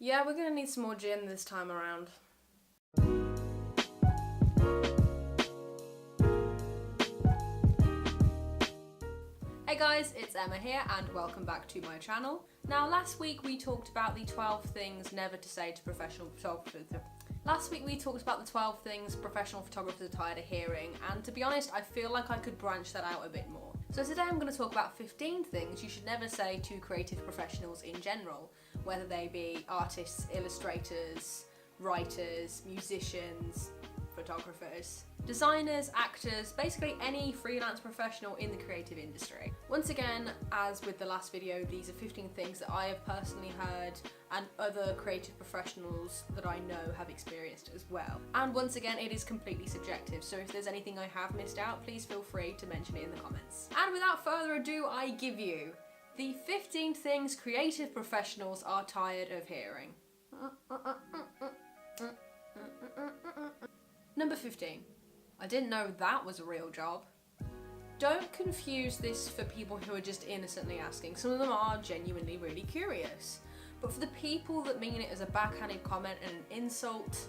Yeah, we're gonna need some more gin this time around. Hey guys, it's Emma here and welcome back to my channel. Now last week we talked about the 12 things never to say to professional photographers. Last week we talked about the 12 things professional photographers are tired of hearing, and to be honest I feel like I could branch that out a bit more. So today I'm going to talk about 15 things you should never say to creative professionals in general, whether they be artists, illustrators, writers, musicians, photographers, designers, actors, basically any freelance professional in the creative industry. Once again, as with the last video, these are 15 things that I have personally heard and other creative professionals that I know have experienced as well. And once again, it is completely subjective, so if there's anything I have missed out, please feel free to mention it in the comments. And without further ado, I give you the 15 things creative professionals are tired of hearing. Number 15. I didn't know that was a real job. Don't confuse this for people who are just innocently asking. Some of them are genuinely really curious. But for the people that mean it as a backhanded comment and an insult,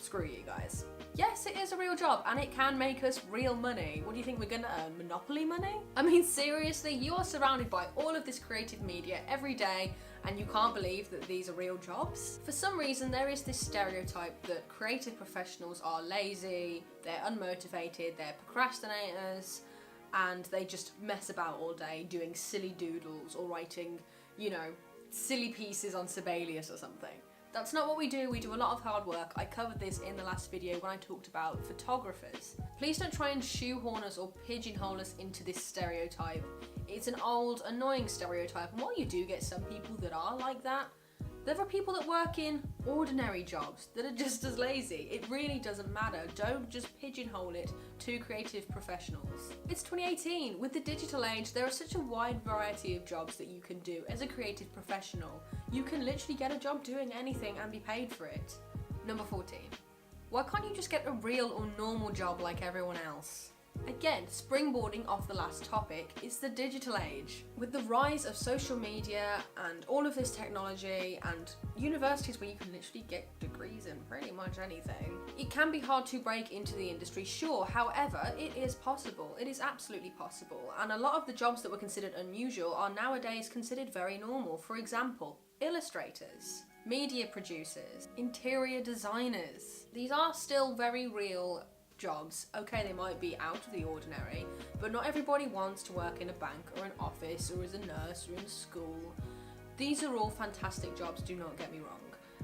screw you guys. Yes, it is a real job and it can make us real money. What do you think, we're gonna earn Monopoly money? I mean, seriously, you are surrounded by all of this creative media every day and you can't believe that these are real jobs? For some reason, there is this stereotype that creative professionals are lazy, they're unmotivated, they're procrastinators, and they just mess about all day doing silly doodles or writing, you know, silly pieces on Sibelius or something. That's not what we do a lot of hard work. I covered this in the last video when I talked about photographers. Please don't try and shoehorn us or pigeonhole us into this stereotype. It's an old, annoying stereotype, and while you do get some people that are like that, there are people that work in ordinary jobs that are just as lazy. It really doesn't matter. Don't just pigeonhole it to creative professionals. It's 2018. With the digital age, there are such a wide variety of jobs that you can do as a creative professional. You can literally get a job doing anything and be paid for it. Number 14. Why can't you just get a real or normal job like everyone else? Again, springboarding off the last topic, it's the digital age. With the rise of social media and all of this technology and universities where you can literally get degrees in pretty much anything, it can be hard to break into the industry, sure. However, it is possible. It is absolutely possible. And a lot of the jobs that were considered unusual are nowadays considered very normal. For example, illustrators, media producers, interior designers. These are still very real jobs. Okay, they might be out of the ordinary, but not everybody wants to work in a bank or an office or as a nurse or in a school. These are all fantastic jobs, do not get me wrong.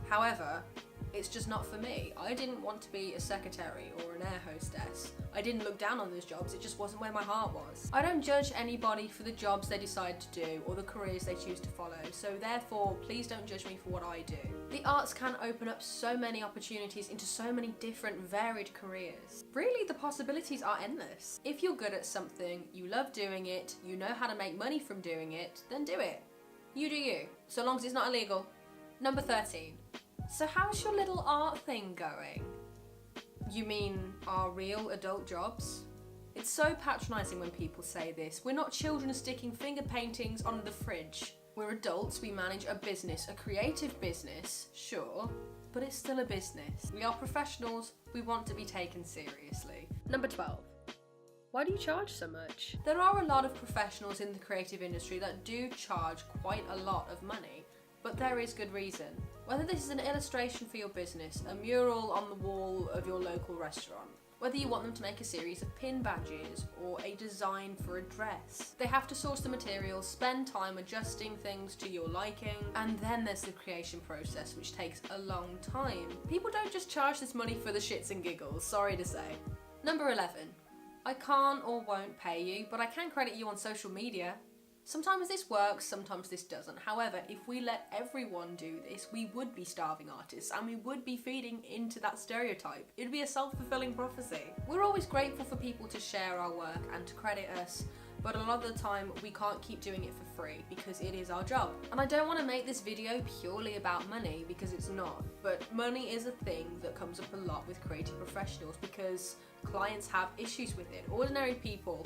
However, it's just not for me. I didn't want to be a secretary or an air hostess. I didn't look down on those jobs, it just wasn't where my heart was. I don't judge anybody for the jobs they decide to do or the careers they choose to follow, so therefore please don't judge me for what I do. The arts can open up so many opportunities into so many different varied careers. Really, the possibilities are endless. If you're good at something, you love doing it, you know how to make money from doing it, then do it. You do you, so long as it's not illegal. Number 13. So how's your little art thing going? You mean our real adult jobs? It's so patronising when people say this. We're not children sticking finger paintings on the fridge. We're adults, we manage a business, a creative business, sure, but it's still a business. We are professionals, we want to be taken seriously. Number 12. Why do you charge so much? There are a lot of professionals in the creative industry that do charge quite a lot of money, but there is good reason. Whether this is an illustration for your business, a mural on the wall of your local restaurant, whether you want them to make a series of pin badges or a design for a dress. They have to source the materials, spend time adjusting things to your liking, and then there's the creation process, which takes a long time. People don't just charge this money for the shits and giggles, sorry to say. Number 11. I can't or won't pay you, but I can credit you on social media. Sometimes this works, sometimes this doesn't. However, if we let everyone do this, we would be starving artists and we would be feeding into that stereotype. It would be a self-fulfilling prophecy. We're always grateful for people to share our work and to credit us, but a lot of the time we can't keep doing it for free because it is our job. And I don't want to make this video purely about money because it's not, but money is a thing that comes up a lot with creative professionals because clients have issues with it. Ordinary people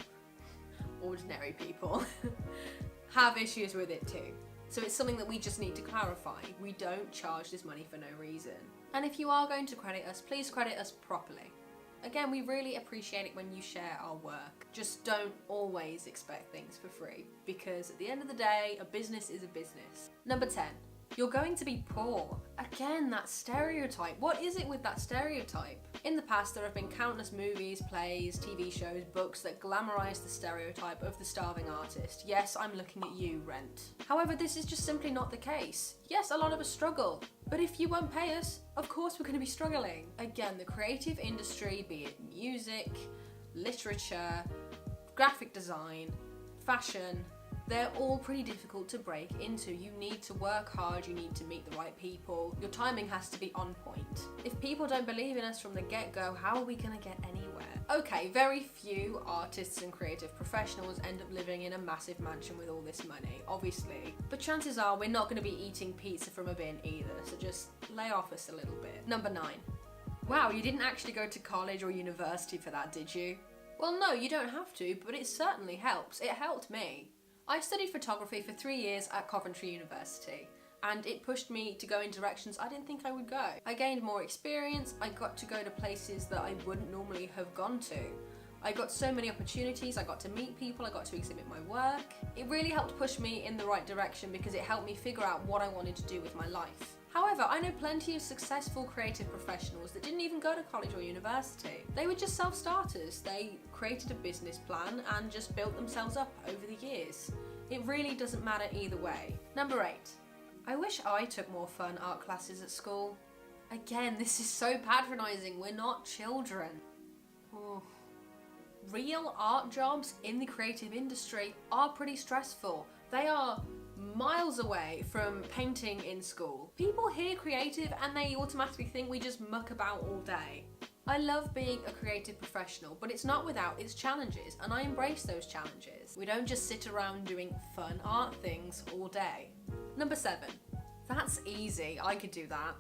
have issues with it too. So it's something that we just need to clarify. We don't charge this money for no reason. And if you are going to credit us, please credit us properly. Again, we really appreciate it when you share our work. Just don't always expect things for free, because at the end of the day, a business is a business. Number 10, you're going to be poor. Again, that stereotype. What is it with that stereotype? In the past, there have been countless movies, plays, TV shows, books that glamorize the stereotype of the starving artist. Yes, I'm looking at you, Rent. However, this is just simply not the case. Yes, a lot of us struggle, but if you won't pay us, of course we're going to be struggling. Again, the creative industry, be it music, literature, graphic design, fashion, they're all pretty difficult to break into. You need to work hard, you need to meet the right people, your timing has to be on point. If people don't believe in us from the get-go, how are we gonna get anywhere? Okay, very few artists and creative professionals end up living in a massive mansion with all this money, obviously. But chances are we're not gonna be eating pizza from a bin either, so just lay off us a little bit. Number 9. Wow, you didn't actually go to college or university for that, did you? Well, no, you don't have to, but it certainly helps. It helped me. I studied photography for 3 years at Coventry University, and it pushed me to go in directions I didn't think I would go. I gained more experience, I got to go to places that I wouldn't normally have gone to. I got so many opportunities, I got to meet people, I got to exhibit my work. It really helped push me in the right direction because it helped me figure out what I wanted to do with my life. However, I know plenty of successful creative professionals that didn't even go to college or university. They were just self-starters. They created a business plan and just built themselves up over the years. It really doesn't matter either way. Number 8. I wish I took more fun art classes at school. Again, this is so patronising. We're not children. Oh. Real art jobs in the creative industry are pretty stressful. They are miles away from painting in school. People hear creative and they automatically think we just muck about all day. I love being a creative professional, but it's not without its challenges, and I embrace those challenges. We don't just sit around doing fun art things all day. Number 7. That's easy, I could do that.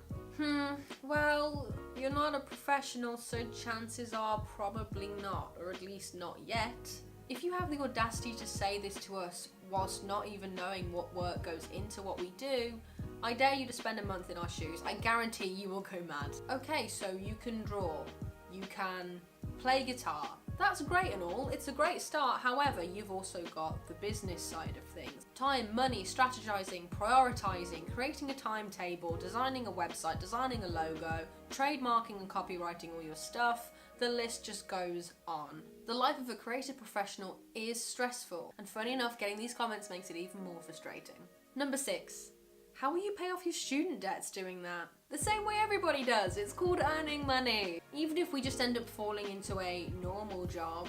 Well, you're not a professional, so chances are probably not, or at least not yet. If you have the audacity to say this to us whilst not even knowing what work goes into what we do, I dare you to spend a month in our shoes. I guarantee you will go mad. Okay, so you can draw, you can play guitar. That's great and all, it's a great start. However, you've also got the business side of things. Time, money, strategizing, prioritizing, creating a timetable, designing a website, designing a logo, trademarking and copywriting all your stuff. The list just goes on. The life of a creative professional is stressful, and funny enough, getting these comments makes it even more frustrating. Number 6. How will you pay off your student debts doing that? The same way everybody does. It's called earning money. Even if we just end up falling into a normal job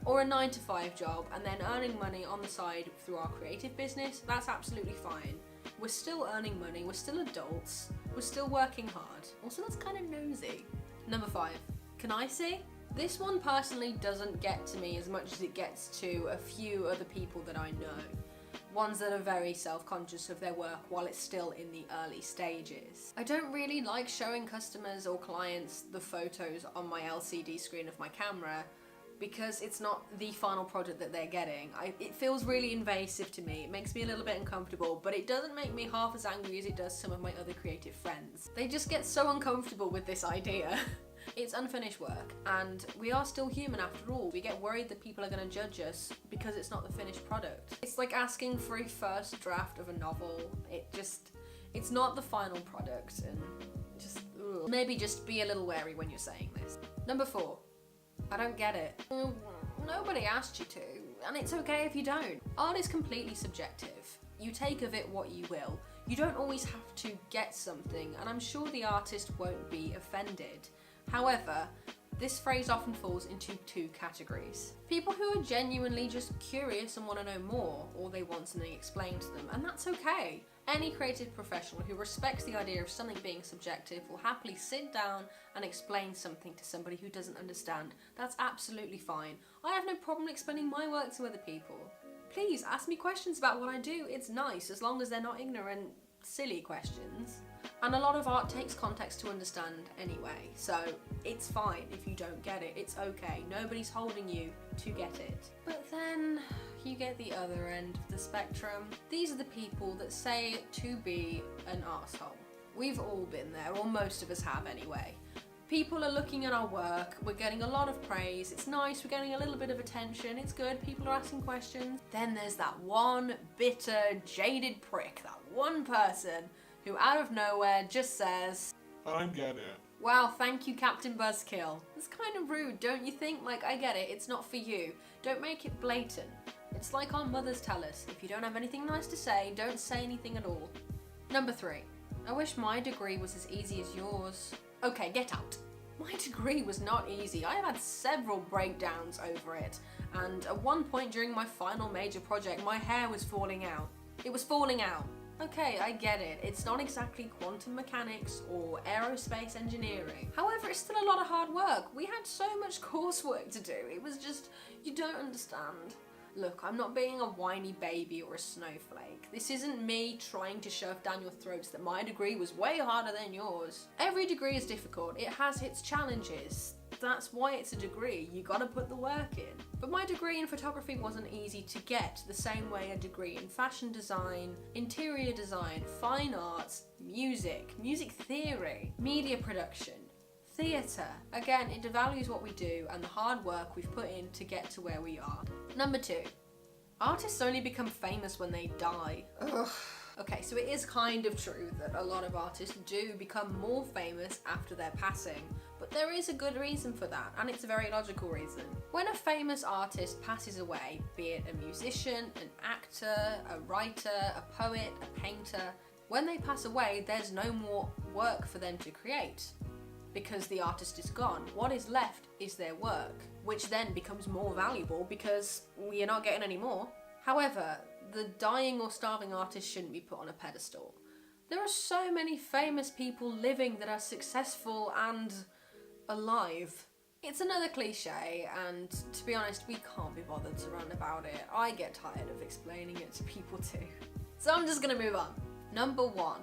or a 9-to-5 job and then earning money on the side through our creative business, that's absolutely fine. We're still earning money, we're still adults, we're still working hard. Also, that's kind of nosy. Number 5. Can I see? This one personally doesn't get to me as much as it gets to a few other people that I know. Ones that are very self-conscious of their work while it's still in the early stages. I don't really like showing customers or clients the photos on my LCD screen of my camera because it's not the final product that they're getting. It feels really invasive to me. It makes me a little bit uncomfortable, but it doesn't make me half as angry as it does some of my other creative friends. They just get so uncomfortable with this idea. It's unfinished work, and we are still human after all. We get worried that people are going to judge us because it's not the finished product. It's like asking for a first draft of a novel. It's not the final product, and just, ugh. Maybe just be a little wary when you're saying this. Number 4. I don't get it. Nobody asked you to, and it's okay if you don't. Art is completely subjective. You take of it what you will. You don't always have to get something, and I'm sure the artist won't be offended. However, this phrase often falls into 2 categories. People who are genuinely just curious and want to know more, or they want something explained to them, and that's okay. Any creative professional who respects the idea of something being subjective will happily sit down and explain something to somebody who doesn't understand. That's absolutely fine. I have no problem explaining my work to other people. Please ask me questions about what I do. It's nice, as long as they're not ignorant, silly questions. And a lot of art takes context to understand anyway, so it's fine if you don't get it, it's okay. Nobody's holding you to get it. But then you get the other end of the spectrum. These are the people that say to be an arsehole. We've all been there, or most of us have anyway. People are looking at our work, we're getting a lot of praise, it's nice, we're getting a little bit of attention, it's good, people are asking questions. Then there's that one bitter, jaded prick, that one person who out of nowhere just says, I get it. Wow, thank you, Captain Buzzkill. It's kind of rude, don't you think? Like, I get it, it's not for you. Don't make it blatant. It's like our mothers tell us, if you don't have anything nice to say, don't say anything at all. Number 3. I wish my degree was as easy as yours. Okay, get out. My degree was not easy. I have had several breakdowns over it, and at one point during my final major project, my hair was falling out. It was falling out. Okay, I get it. It's not exactly quantum mechanics or aerospace engineering. However, it's still a lot of hard work. We had so much coursework to do. It was just, you don't understand. Look, I'm not being a whiny baby or a snowflake. This isn't me trying to shove down your throats that my degree was way harder than yours. Every degree is difficult. It has its challenges. That's why it's a degree. You gotta put the work in. But my degree in photography wasn't easy to get the same way a degree in fashion design, interior design, fine arts, music theory, media production, theatre. Again, it devalues what we do and the hard work we've put in to get to where we are. Number 2. Artists only become famous when they die. Ugh. Okay, so it is kind of true that a lot of artists do become more famous after their passing, but there is a good reason for that, and it's a very logical reason. When a famous artist passes away, be it a musician, an actor, a writer, a poet, a painter, when they pass away, there's no more work for them to create. Because the artist is gone, what is left is their work, which then becomes more valuable because you're not getting any more. However, the dying or starving artist shouldn't be put on a pedestal. There are so many famous people living that are successful and alive. It's another cliche, and to be honest, we can't be bothered to run about it. I get tired of explaining it to people too. So I'm just gonna move on. Number 1.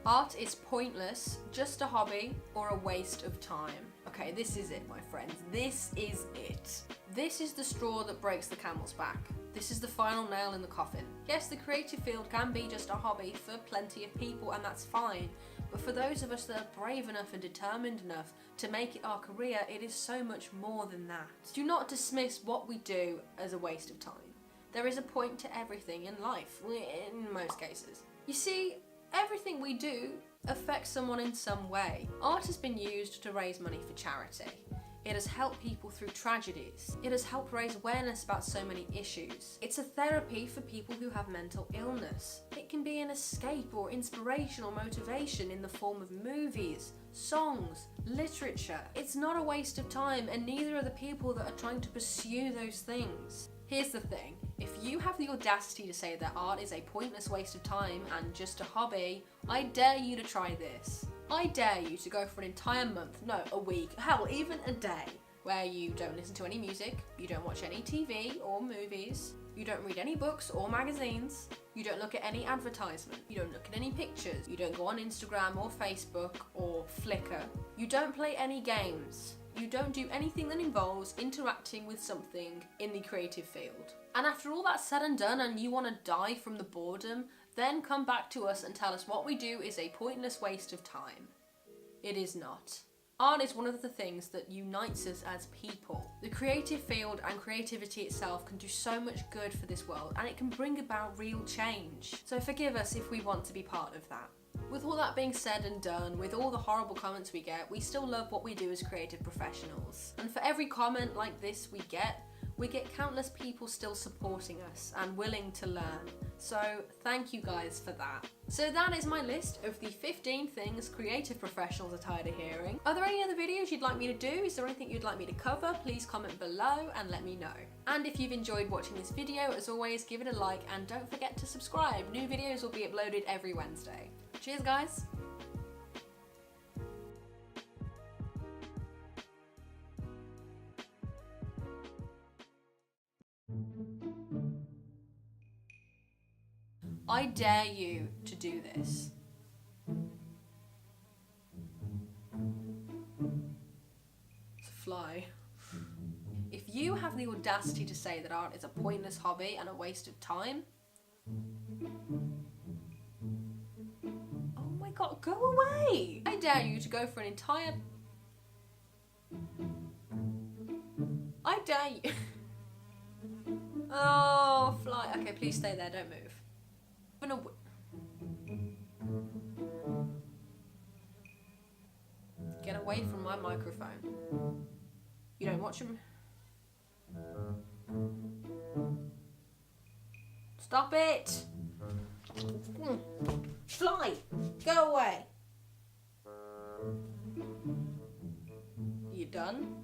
Art is pointless, just a hobby, or a waste of time. Okay, this is it, my friends. This is it. This is the straw that breaks the camel's back. This is the final nail in the coffin. Yes, the creative field can be just a hobby for plenty of people, and that's fine. But for those of us that are brave enough and determined enough to make it our career, it is so much more than that. Do not dismiss what we do as a waste of time. There is a point to everything in life, in most cases. You see, everything we do affects someone in some way. Art has been used to raise money for charity. It has helped people through tragedies. It has helped raise awareness about so many issues. It's a therapy for people who have mental illness. It can be an escape or inspiration or motivation in the form of movies, songs, literature. It's not a waste of time, and neither are the people that are trying to pursue those things. Here's the thing, if you have the audacity to say that art is a pointless waste of time and just a hobby, I dare you to try this. I dare you to go for an entire month, no, a week, hell, even a day, where you don't listen to any music, you don't watch any TV or movies, you don't read any books or magazines, you don't look at any advertisement, you don't look at any pictures, you don't go on Instagram or Facebook or Flickr, you don't play any games. You don't do anything that involves interacting with something in the creative field. And after all that's said and done and you want to die from the boredom, then come back to us and tell us what we do is a pointless waste of time. It is not. Art is one of the things that unites us as people. The creative field and creativity itself can do so much good for this world, and it can bring about real change. So forgive us if we want to be part of that. With all that being said and done, with all the horrible comments we get, we still love what we do as creative professionals. And for every comment like this we get countless people still supporting us and willing to learn. So thank you guys for that. So that is my list of the 15 things creative professionals are tired of hearing. Are there any other videos you'd like me to do? Is there anything you'd like me to cover? Please comment below and let me know. And if you've enjoyed watching this video, as always, give it a like and don't forget to subscribe. New videos will be uploaded every Wednesday. Cheers, guys. I dare you to do this. It's a fly. If you have have the audacity to say that art is a pointless hobby and a waste of time? Oh my god, go away! I dare you to go for an entire... I dare you... Oh, fly. Okay, please stay there, don't move. Get away from my microphone. You don't watch him. Stop it! Fly! Go away! You done?